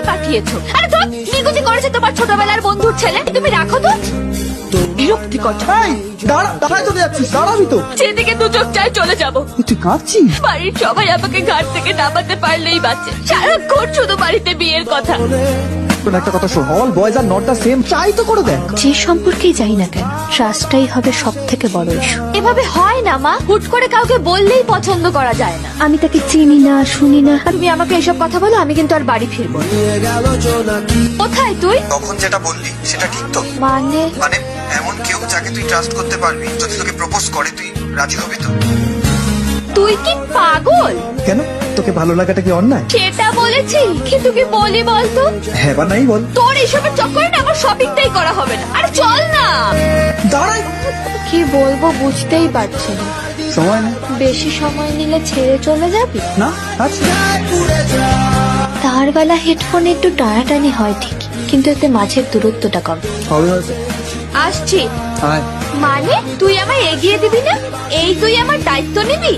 তুমি পাঠিয়েছো। আরে ধর, নিকুচি করেছে তোমার ছোটবেলার বন্ধুর ছেলে, তুমি রাখো তো। বিরক্তিকর। দাঁড়ায় চলে যাচ্ছিস, দাঁড়াবি তো। যেদিকে দু চোখ চাই চলে যাবো। তুই কাঁদছিস? বাড়ির সবাই আমাকে ঘাট থেকে নামাতে পারলেই বাঁচে, সারাক্ষণ শুধু বাড়িতে বিয়ের কথা। একটা কথা শোন, all boys are not the same. Try তো করে দেখ। যে সম্পর্কেই যাই না কেন, ট্রাস্টটাই হবে সব থেকে বড় ইস্যু। এভাবে হয় না মা, হুট করে কাউকে বললেই পছন্দ করা যায় না। আমি তাকে চিনি না, শুনি না, আর তুমি আমাকে এসব কথা বলো, আমি কিন্তু আর বাড়ি ফিরবো না। কোথায় তুই? তখন যেটা বললি সেটা ঠিক তো? মানে মানে এমন কেউ যাকে তুই ট্রাস্ট করতে পারবি, যদি তোকে প্রপোজ করে তুই রাজি হবি তো? তুই কি পাগল? কেন, তোকে ভালো লাগাটা কি অন্যায়? সেটা বলেছি, কিন্তু কি বলি বলতো? হ্যাঁ বা নাই বল। তোর এসবের চক্করে না আমার শপিংটাই করা হবে না। আরে চল না। দাঁড়াই। কি বলবো বুঝতেই পারছি না। সময় না। বেশি সময় নিলে ছেড়ে চলে যাবি না, আচ্ছা। তারবেলা হেডফোনে একটু টানাটানি হয় ঠিকই, কিন্তু এতে মাঝের দূরত্বটা কম। হবে হয়তো। আসছি। আয়। মানে তুই আমায় এগিয়ে দিবি না? এই তুই আমার দায়িত্ব নিবি?